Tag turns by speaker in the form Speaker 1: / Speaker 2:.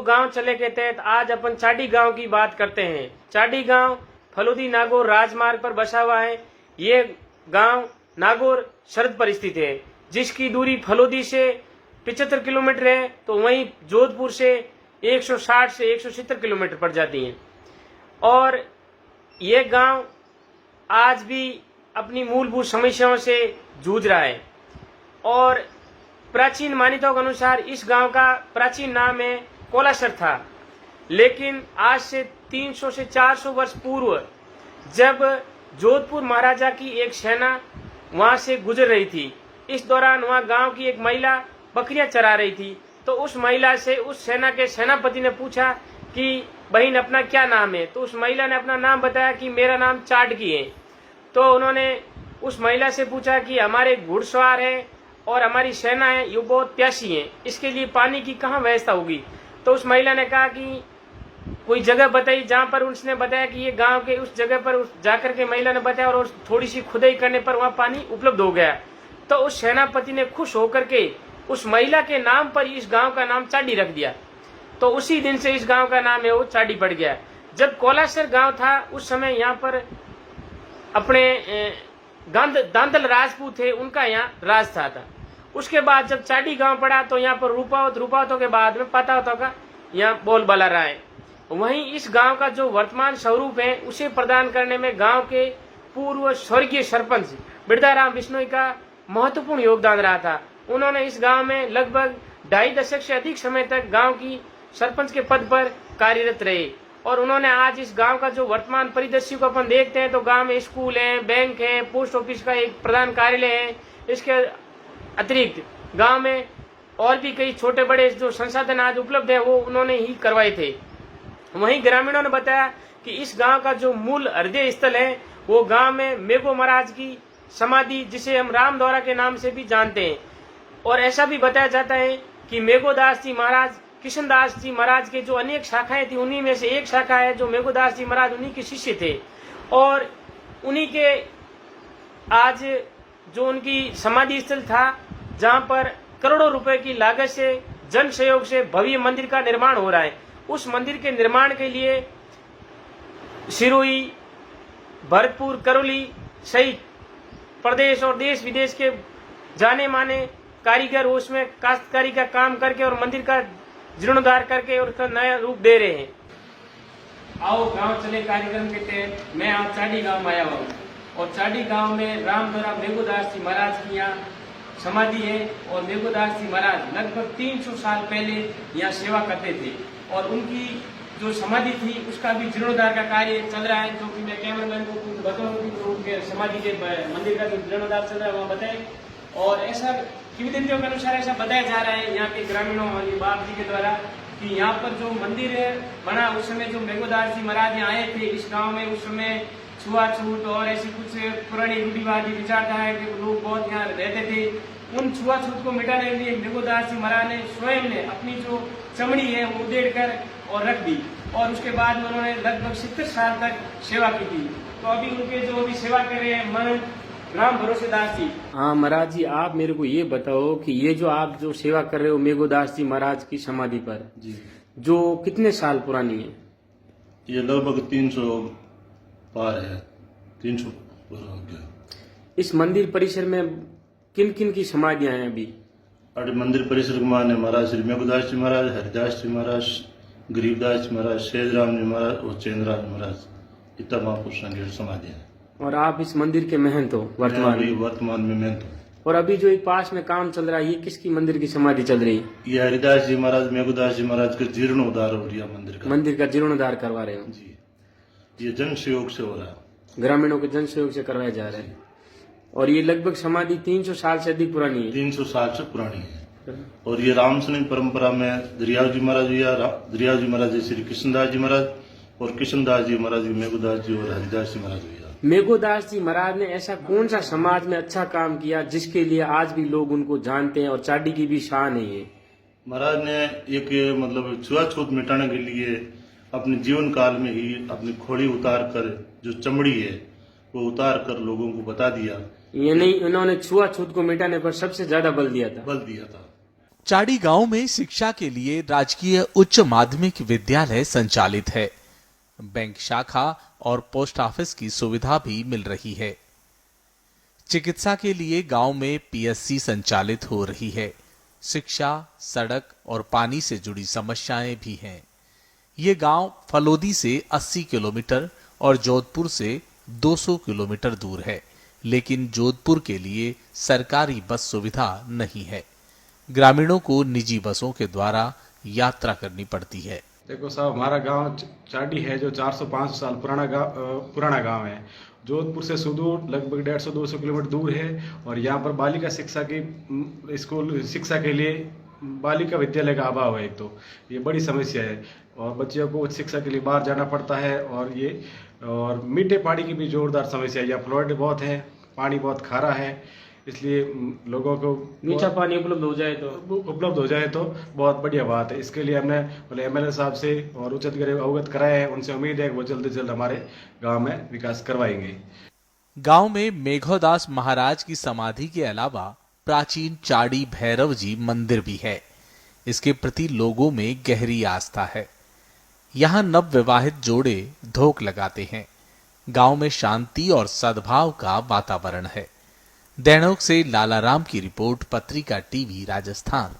Speaker 1: गांव चले के तहत आज अपन चाडी गांव की बात करते हैं। चाडी गांव फलोदी नागौर राजमार्ग पर बसा हुआ है। ये गांव नागौर शरद पर स्थित है, जिसकी दूरी फलोदी से 75 किलोमीटर है, तो वहीं जोधपुर से 160 से 170 किलोमीटर पड़ जाती है। और ये गांव आज भी अपनी मूलभूत समस्याओं से जूझ रहा है। और प्राचीन मान्यताओं के अनुसार इस गांव का प्राचीन नाम है कोलासर था, लेकिन आज से 300 से 400 वर्ष पूर्व जब जोधपुर महाराजा की एक सेना वहां से गुजर रही थी, इस दौरान वहां गांव की एक महिला बकरियां चरा रही थी। तो उस महिला से उस सेना के सेनापति ने पूछा कि बहन अपना क्या नाम है, तो उस महिला ने अपना नाम बताया कि मेरा नाम चाडगी है। तो उन्होंने उस महिला से पूछा कि हमारे घुड़सवार है और हमारी सेना है, ये बहुत प्यासी है, इसके लिए पानी की कहाँ व्यवस्था होगी। तो उस महिला ने कहा कि कोई जगह बताई, जहाँ पर उसने बताया कि ये गांव के उस जगह पर जाकर के महिला ने बताया, और थोड़ी सी खुदाई करने पर वहाँ पानी उपलब्ध हो गया। तो उस सेनापति ने खुश होकर के उस महिला के नाम पर इस गांव का नाम चाडी रख दिया। तो उसी दिन से इस गांव का नाम है वो चाडी पड़ गया। जब कोलासर गांव था उस समय यहाँ पर अपने दांतल राजपूत थे, उनका यहाँ राज था। उसके बाद जब चाडी गांव पड़ा तो यहाँ पर रूपावतों के बाद में पातावतों का यहाँ बोलबाला रहा है। वहीं इस गांव का जो वर्तमान स्वरूप है उसे प्रदान करने में गांव के पूर्व स्वर्गीय सरपंच बिरदाराम बिश्नोई का महत्वपूर्ण योगदान रहा था। उन्होंने इस गांव में लगभग 2.5 दशक से अधिक समय तक गांव की सरपंच के पद पर कार्यरत रहे। और उन्होंने आज इस गांव का जो वर्तमान परिदृश्य को अपन देखते हैं तो गांव में स्कूल है, बैंक है, पोस्ट ऑफिस का एक प्रधान कार्यालय है। इसके अतिरिक्त गांव में और भी कई छोटे बड़े जो संसाधन आज उपलब्ध है वो उन्होंने ही करवाए थे। वहीं ग्रामीणों ने बताया कि इस गांव का जो मूल हृदय स्थल है वो गांव में मेघो महाराज की समाधि, जिसे हम रामद्वारा के नाम से भी जानते हैं। और ऐसा भी बताया जाता है कि मेघोदास जी महाराज किशनदास जी महाराज के जो अनेक शाखाएं थी, उन्हीं में से एक शाखा है जो मेघोदास जी महाराज उन्हीं के शिष्य थे। और उन्हीं के आज जो उनकी समाधि स्थल था, जहां पर करोड़ों रुपए की लागत से जन सहयोग से भव्य मंदिर का निर्माण हो रहा है। उस मंदिर के निर्माण के लिए सिरोही, भरतपुर, करौली सहित प्रदेश और देश विदेश के जाने माने कारीगर उसमें काश्तकारी का काम करके और मंदिर का जीर्णोद्धार करके और उसका नया रूप दे रहे हैं। आओ गांव चले कार्यक्रम के तहत मैं आज चाडी गांव में आया हूँ। और चाडी गांव में रामद्वारा मेघोदास जी महाराज की यहाँ समाधि है। और मेघोदास जी महाराज लगभग 300 साल पहले यहाँ सेवा करते थे। और उनकी जो समाधि थी उसका भी जीर्णोद्धार का कार्य चल रहा है, जो कि मैं कैमरामैन को कुछ बताऊंगी। तो उनके समाधि के मंदिर का जो जीर्णोद्धार चल रहा है वहाँ बताए। और ऐसा किंवदंतियों के अनुसार ऐसा बताया जा रहा है यहाँ के ग्रामीणों वाली बाप जी के द्वारा कि यहाँ पर जो मंदिर बना उस समय जो मेघोदास जी महाराज यहाँ आए थे इस गांव में, उस समय छुआछूत और ऐसी कुछ पुरानी रूढ़िवादी विचारधारा के लोग बहुत यहाँ रहते थे। उन छुआछूत को मिटाने के लिए मेघोदास जी महाराज ने स्वयं ने अपनी जो चमड़ी है वो उधेड़ कर और रख दी। और उसके बाद में उन्होंने लगभग 70 साल तक सेवा की थी। तो अभी उनके जो अभी सेवा कर रहे हैं महंत राम भरोसेदास जी। हाँ महाराज जी, आप मेरे को ये बताओ कि ये जो आप जो सेवा कर रहे हो मेघोदास जी महाराज की समाधि पर जी, जो कितने साल पुरानी है?
Speaker 2: ये लगभग 300 पार है, 300 पूरा हो गया।
Speaker 1: इस मंदिर परिसर में किन किन की समाधियां हैं अभी?
Speaker 2: अरे मंदिर परिसर के माने महाराज श्री मेघोदास जी महाराज, हरिदास जी महाराज, गरीबदास जी महाराज, शेजराम जी महाराज और चेंद्रराज महाराज, इतना महापुरुषों की समाधि है। और
Speaker 1: आप इस मंदिर के महंत हो वर्तमान
Speaker 2: में महंत हो।
Speaker 1: और अभी जो एक पास में काम चल रहा है, ये किसकी मंदिर की समाधि चल रही है?
Speaker 2: ये हरिदास जी महाराज, मेघोदास जी महाराज का जीर्णोद्धार हो रहा है।
Speaker 1: मंदिर का जीर्णोद्धार करवा रहे हो
Speaker 2: जी। ये जन सहयोग से हो रहा है,
Speaker 1: ग्रामीणों के जन सहयोग से करवाया जा रहा है। और ये लगभग समाधि 300 साल से अधिक पुरानी है।
Speaker 2: 300 साल से पुरानी है। और ये रामसनी परंपरा में दरियाव जी महाराज या दरियाव जी महाराज श्री कृष्णदास जी महाराज और कृष्णदास जी महाराज, मेघोदास जी और हरिदास जी महाराज हुआ।
Speaker 1: मेघोदास जी महाराज ने ऐसा कौन सा समाज में अच्छा काम किया जिसके लिए आज भी लोग उनको जानते हैं और चाडी की भी शान है? ये
Speaker 2: महाराज ने एक मतलब छुआछूत मिटाने के लिए अपने जीवन काल में ही अपनी खोड़ी उतार कर जो चमड़ी है वो उतार कर लोगों को बता दिया।
Speaker 1: ये नहीं, उन्होंने छुआछूत को मिटाने पर सबसे ज्यादा बल दिया था।
Speaker 3: चाड़ी गांव में शिक्षा के लिए राजकीय उच्च माध्यमिक विद्यालय संचालित है। बैंक शाखा और पोस्ट ऑफिस की सुविधा भी मिल रही है। चिकित्सा के लिए गांव में पीएससी संचालित हो रही है। शिक्षा, सड़क और पानी से जुड़ी समस्याएं भी हैं। ये गांव फलोदी से 80 किलोमीटर और जोधपुर से 200 किलोमीटर दूर है, लेकिन जोधपुर के लिए सरकारी बस सुविधा नहीं है। ग्रामीणों को निजी बसों के द्वारा यात्रा करनी पड़ती है।
Speaker 4: देखो साहब, हमारा गांव चाडी है जो 400-500 साल पुराना गांव है। जोधपुर से सुदूर लगभग 150-200 किलोमीटर दूर है और यहाँ पर बालिका शिक्षा की स्कूल शिक्षा के लिए बालिका विद्यालय का अभाव है। एक तो ये बड़ी समस्या है और बच्चियों को उच्च शिक्षा के लिए बाहर जाना पड़ता है और मीठे पानी की भी जोरदार समस्या है। यहाँ फ्लोराइड बहुत है, पानी बहुत खारा है, इसलिए लोगों को
Speaker 1: मीठा पानी उपलब्ध हो जाए तो बहुत बढ़िया बात है। इसके लिए हमने बोले एमएलए साहब से और उच्च अधिकारी अवगत कराए हैं। उनसे उम्मीद है कि वो जल्द से जल्द हमारे गांव में विकास करवाएंगे।
Speaker 3: गांव में मेघोदास महाराज की समाधि के अलावा प्राचीन चाड़ी भैरव जी मंदिर भी है। इसके प्रति लोगों में गहरी आस्था है। यहाँ नव विवाहित जोड़े धोक लगाते हैं। गांव में शांति और सद्भाव का वातावरण है। दैनोक से लालाराम की रिपोर्ट, पत्रिका टीवी, राजस्थान।